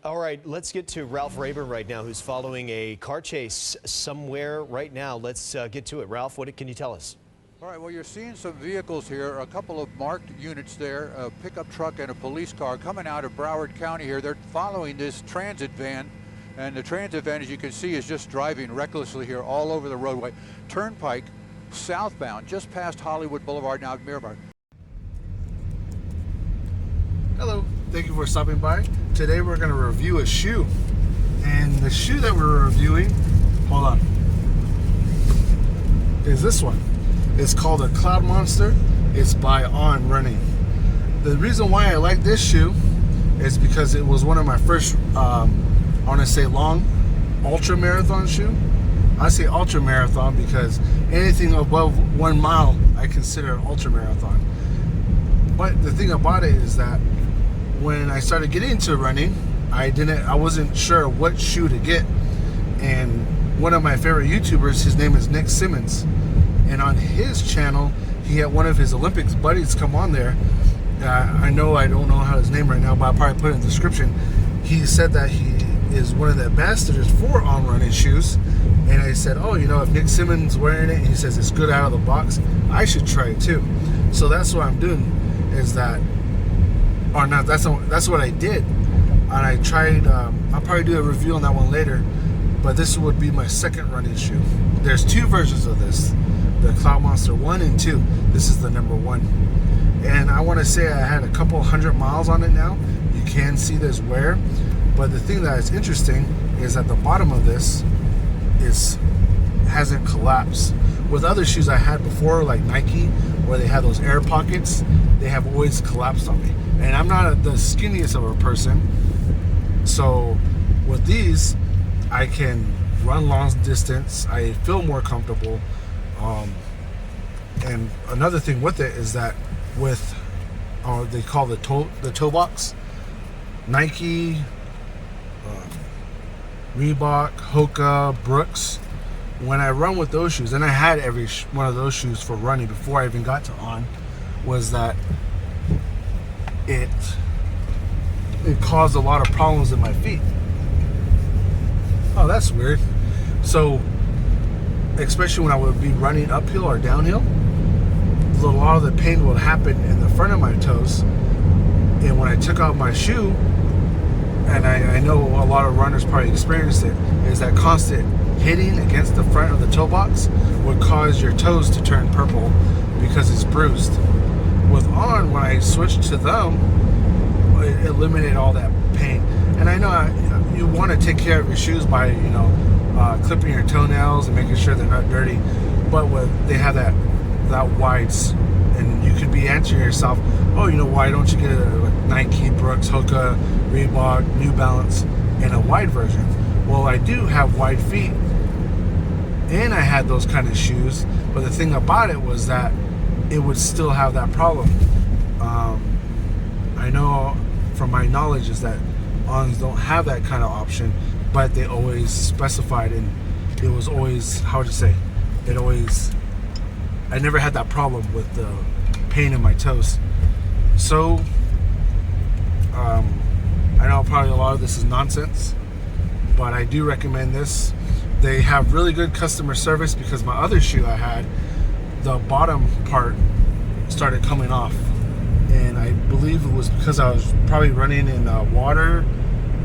All right, let's get to Ralph Rayburn right now, who's following a car chase somewhere right now. Let's get to it. Ralph, what can you tell us? All right, well, you're seeing some vehicles here, a couple of marked units there, a pickup truck and a police car coming out of Broward County here. They're following this transit van, and the transit van, as you can see, is just driving recklessly here all over the roadway. Turnpike, southbound, just past Hollywood Boulevard, now Miramar. Hello, thank you for stopping by. Today we're going to review a shoe. And the shoe that we're reviewing, hold on, is this one. It's called a Cloud Monster. It's by On Running. The reason why I like this shoe is because it was one of my first, I want to say long ultra marathon shoe. I say ultra marathon because anything above 1 mile I consider an ultra marathon. But the thing about it is that when I started getting into running, I wasn't sure what shoe to get. And one of my favorite YouTubers, his name is Nick Simmons, and on his channel he had one of his Olympics buddies come on there. I don't know how his name right now, but I'll probably put it in the description. He said that he is one of the ambassadors for On Running shoes, and I said, oh, you know, if Nick Simmons wearing it and he says it's good out of the box, I should try it too. So that's what I'm doing, is that, or not, that's what I did. And I tried, I'll probably do a review on that one later, but this would be my second running shoe. There's two versions of this, the Cloud Monster 1 and 2. This is the number 1. And I want to say I had a couple 100 miles on it now. You can see there's wear, but the thing that is interesting is that the bottom of this hasn't collapsed. With other shoes I had before, like Nike, where they have those air pockets, they have always collapsed on me. And I'm not the skinniest of a person, so with these I can run long distance. I feel more comfortable. And another thing with it is that with they call the toe box, Nike, Reebok, Hoka, Brooks. When I run with those shoes, and I had every one of those shoes for running before I even got to On, was that it caused a lot of problems in my feet. Oh, that's weird. So, especially when I would be running uphill or downhill, a lot of the pain would happen in the front of my toes. And when I took out my shoe, and I know a lot of runners probably experienced it, is that constant hitting against the front of the toe box would cause your toes to turn purple because it's bruised. With On, when I switched to them, it eliminated all that pain. And I know you want to take care of your shoes by, you know, clipping your toenails and making sure they're not dirty. But they have that wides, and you could be answering yourself, oh, you know, why don't you get a Nike, Brooks, Hoka, Reebok, New Balance in a wide version? Well, I do have wide feet, and I had those kind of shoes, but the thing about it was that it would still have that problem. I know from my knowledge is that Ons don't have that kind of option, but they always specified, and it was always, how would you say, I never had that problem with the pain in my toes. So I know probably a lot of this is nonsense, but I do recommend this. They have really good customer service, because my other shoe I had, the bottom part started coming off, and I believe it was because I was probably running in water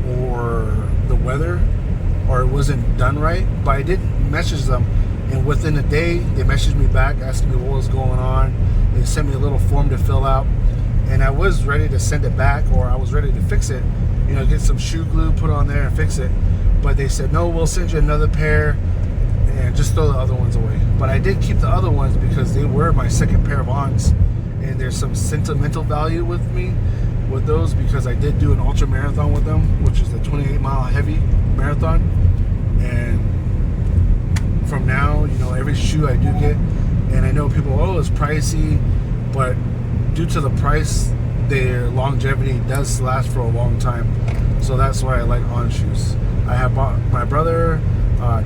or the weather, or it wasn't done right. But I did message them, and within a day they messaged me back asking me what was going on. They sent me a little form to fill out, and I was ready to send it back, or I was ready to fix it, you know, get some shoe glue put on there and fix it. But they said, no, we'll send you another pair and just throw the other ones away. But I did keep the other ones because they were my second pair of Ons, and there's some sentimental value with me with those, because I did do an ultra marathon with them, which is the 28-mile heavy marathon. And from now, you know, every shoe I do get, and I know people, oh, it's pricey, but due to the price, their longevity does last for a long time. So that's why I like On shoes. I have bought my brother,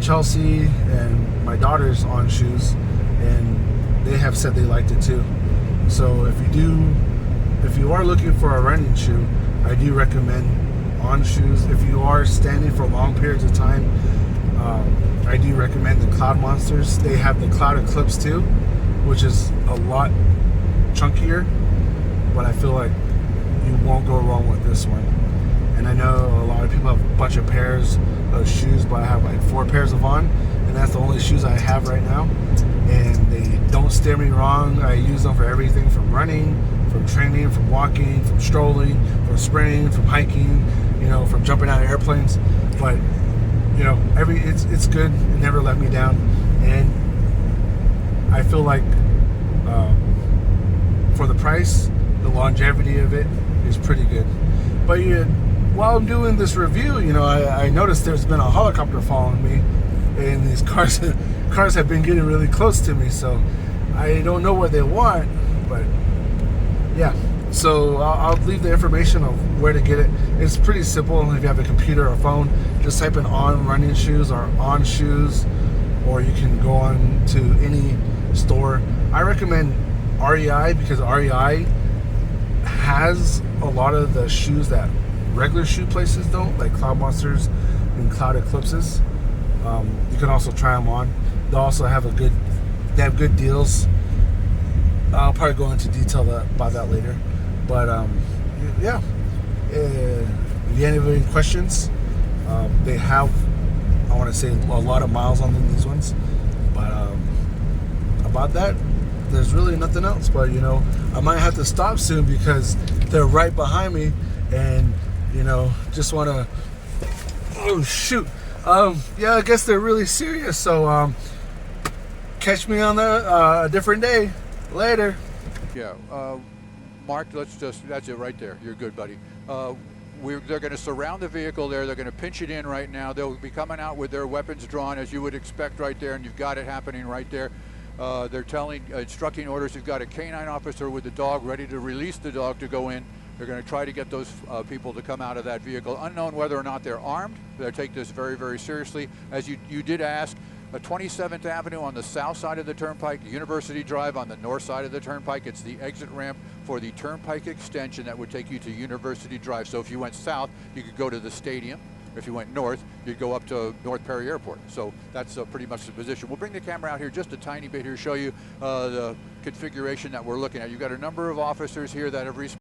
Chelsea, and my daughter's On shoes, and they have said they liked it too. So if you are looking for a running shoe, I do recommend on shoes. If you are standing for long periods of time, I do recommend the Cloud Monsters. They have the Cloud Eclipse too, which is a lot chunkier, but I feel like you won't go wrong with this one. And I know a lot of people have a bunch of pairs of shoes, but I have like 4 pairs of On, and that's the only shoes I have right now. And they don't steer me wrong. I use them for everything from running, from training, from walking, from strolling, from sprinting, from hiking, you know, from jumping out of airplanes. But you know, it's good. It never let me down, and I feel like for the price, the longevity of it is pretty good. But while I'm doing this review, you know, I noticed there's been a helicopter following me, and these cars have been getting really close to me. So I don't know what they want, but yeah. So I'll leave the information of where to get it. It's pretty simple. If you have a computer or phone, just type in On running shoes or On shoes, or you can go on to any store. I recommend REI because REI has a lot of the shoes that regular shoe places don't, like Cloud Monsters and Cloud Eclipses. You can also try them on. They also have they have good deals. I'll probably go into detail about that later. But yeah, if you have any questions, they have, I want to say, a lot of miles on them, these ones. But about that, there's really nothing else. But you know, I might have to stop soon because they're right behind me, and you know, just want to, oh shoot, yeah, I guess they're really serious. So catch me on a different day. Later. Yeah, Mark, that's it right there. You're good, buddy. They're going to surround the vehicle there. They're going to pinch it in right now. They'll be coming out with their weapons drawn, as you would expect right there, and you've got it happening right there. They're instructing orders. You've got a canine officer with the dog ready to release the dog to go in. They're going to try to get those people to come out of that vehicle, unknown whether or not they're armed. They take this very, very seriously. As you did ask, 27th Avenue on the south side of the Turnpike, University Drive on the north side of the Turnpike. It's the exit ramp for the Turnpike extension that would take you to University Drive. So if you went south, you could go to the stadium. If you went north, you'd go up to North Perry Airport. So that's pretty much the position. We'll bring the camera out here just a tiny bit here, show you the configuration that we're looking at. You've got a number of officers here that have responded.